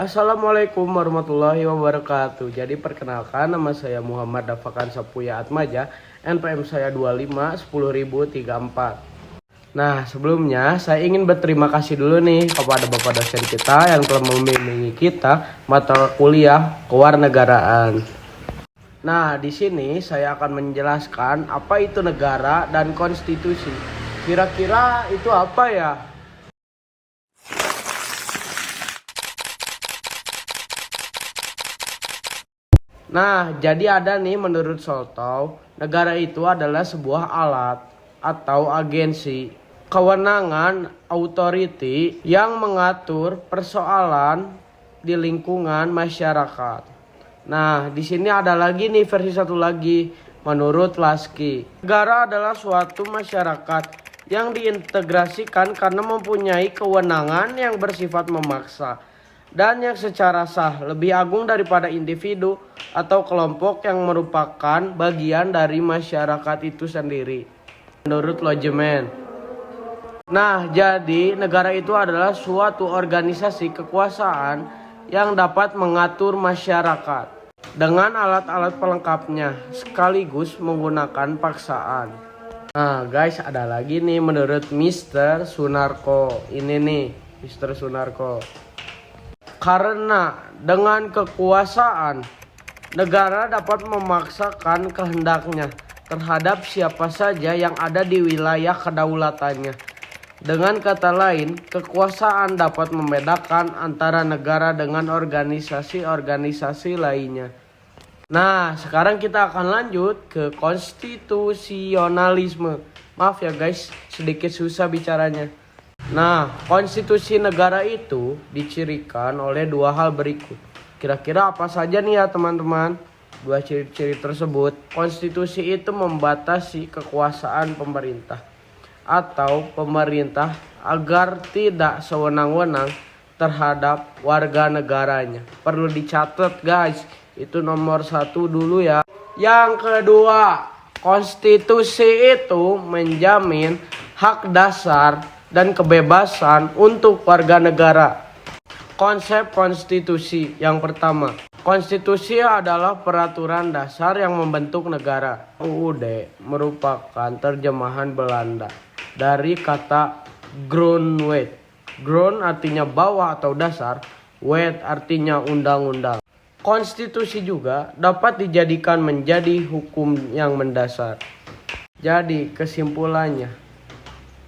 Assalamualaikum warahmatullahi wabarakatuh. Jadi perkenalkan, nama saya Muhammad Dafakan Sapuya Atmaja. NPM saya 25 10034. Nah, sebelumnya saya ingin berterima kasih dulu nih kepada Bapak dosen kita yang telah membimbing kita mata kuliah kewarganegaraan. Nah, di sini saya akan menjelaskan apa itu negara dan konstitusi. Kira-kira itu apa ya? Nah, jadi ada nih menurut Soltow, negara itu adalah sebuah alat atau agensi kewenangan authority yang mengatur persoalan di lingkungan masyarakat. Nah, di sini ada lagi nih versi satu lagi menurut Lasky. Negara adalah suatu masyarakat yang diintegrasikan karena mempunyai kewenangan yang bersifat memaksa dan yang secara sah lebih agung daripada individu atau kelompok yang merupakan bagian dari masyarakat itu sendiri. Menurut Logeman. Nah, jadi negara itu adalah suatu organisasi kekuasaan yang dapat mengatur masyarakat dengan alat-alat pelengkapnya sekaligus menggunakan paksaan. Nah, guys, ada lagi nih menurut Mr. Sunarko. Ini nih, Mr. Sunarko. Karena dengan kekuasaan, negara dapat memaksakan kehendaknya terhadap siapa saja yang ada di wilayah kedaulatannya. Dengan kata lain, kekuasaan dapat membedakan antara negara dengan organisasi-organisasi lainnya. Nah, sekarang kita akan lanjut ke konstitusionalisme. Maaf ya guys, sedikit susah bicaranya. Nah, konstitusi negara itu dicirikan oleh dua hal berikut. Kira-kira apa saja nih ya teman-teman? Dua ciri-ciri tersebut. Konstitusi itu membatasi kekuasaan pemerintah atau pemerintah agar tidak sewenang-wenang terhadap warga negaranya. Perlu dicatat guys, itu nomor satu dulu ya. Yang kedua, konstitusi itu menjamin hak dasar dan kebebasan untuk warga negara. Konsep konstitusi yang pertama, konstitusi adalah peraturan dasar yang membentuk negara. UUD merupakan terjemahan Belanda dari kata grondwet. Grond artinya bawah atau dasar, wet artinya undang-undang. Konstitusi juga dapat dijadikan menjadi hukum yang mendasar. Jadi kesimpulannya,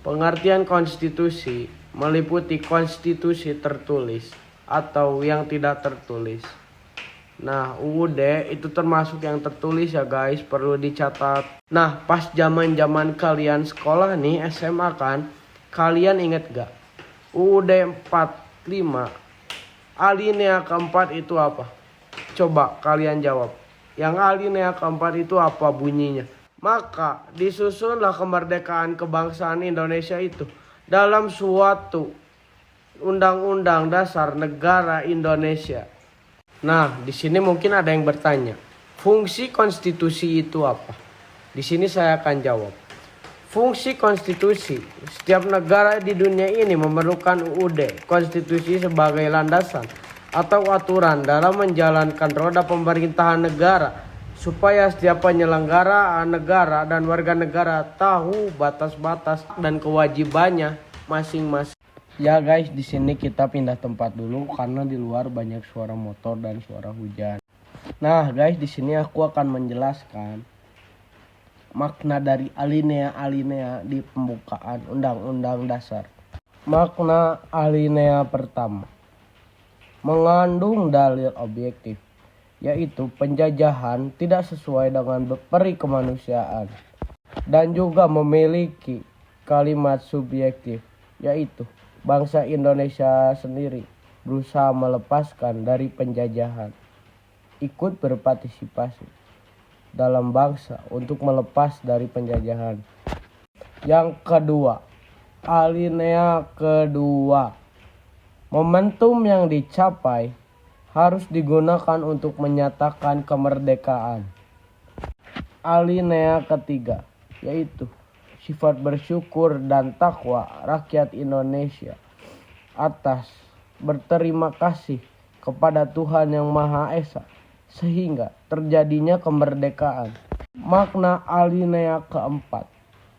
pengertian konstitusi meliputi konstitusi tertulis atau yang tidak tertulis. Nah, UUD itu termasuk yang tertulis ya guys, perlu dicatat. Nah, pas zaman kalian sekolah nih SMA kan, kalian inget gak? UUD 45 alinea keempat itu apa? Coba kalian jawab. Yang alinea keempat itu apa bunyinya? Maka disusunlah kemerdekaan kebangsaan Indonesia itu dalam suatu undang-undang dasar negara Indonesia. Nah, di sini mungkin ada yang bertanya, fungsi konstitusi itu apa? Di sini saya akan jawab. Fungsi konstitusi, setiap negara di dunia ini memerlukan UUD, konstitusi sebagai landasan atau aturan dalam menjalankan roda pemerintahan negara, supaya setiap penyelenggaraan negara dan warga negara tahu batas-batas dan kewajibannya masing-masing. Ya guys, di sini kita pindah tempat dulu karena di luar banyak suara motor dan suara hujan. Nah guys, di sini aku akan menjelaskan makna dari alinea-alinea di pembukaan Undang-Undang Dasar. Makna alinea pertama, mengandung dalil objektif, yaitu penjajahan tidak sesuai dengan peri kemanusiaan, dan juga memiliki kalimat subjektif, yaitu bangsa Indonesia sendiri berusaha melepaskan dari penjajahan, ikut berpartisipasi dalam bangsa untuk melepas dari penjajahan. Yang kedua, alinea kedua, momentum yang dicapai harus digunakan untuk menyatakan kemerdekaan. Alinea ketiga, yaitu sifat bersyukur dan takwa rakyat Indonesia atas berterima kasih kepada Tuhan Yang Maha Esa sehingga terjadinya kemerdekaan. Makna alinea keempat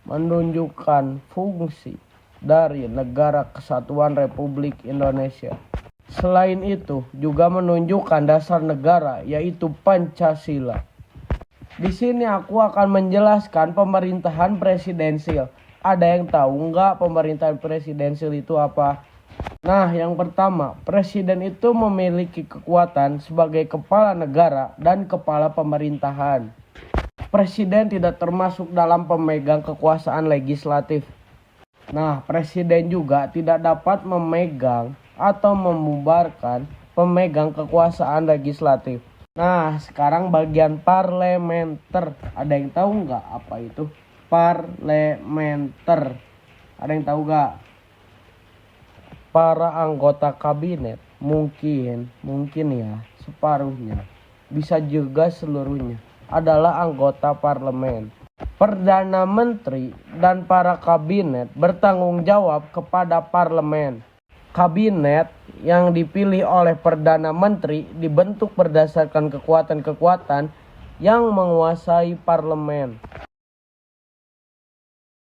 menunjukkan fungsi dari Negara Kesatuan Republik Indonesia. Selain itu juga menunjukkan dasar negara yaitu Pancasila. Di sini aku akan menjelaskan pemerintahan presidensil. Ada yang tahu nggak pemerintahan presidensil itu apa? Nah, yang pertama, presiden itu memiliki kekuatan sebagai kepala negara dan kepala pemerintahan. Presiden tidak termasuk dalam pemegang kekuasaan legislatif. Nah, presiden juga tidak dapat memegang atau membubarkan pemegang kekuasaan legislatif. Nah, sekarang bagian parlementer. Ada yang tahu nggak apa itu? Parlementer. Ada yang tahu nggak? Para anggota kabinet mungkin ya separuhnya, bisa juga seluruhnya adalah anggota parlemen. Perdana Menteri dan para kabinet bertanggung jawab kepada parlemen. Kabinet yang dipilih oleh Perdana Menteri dibentuk berdasarkan kekuatan-kekuatan yang menguasai parlemen.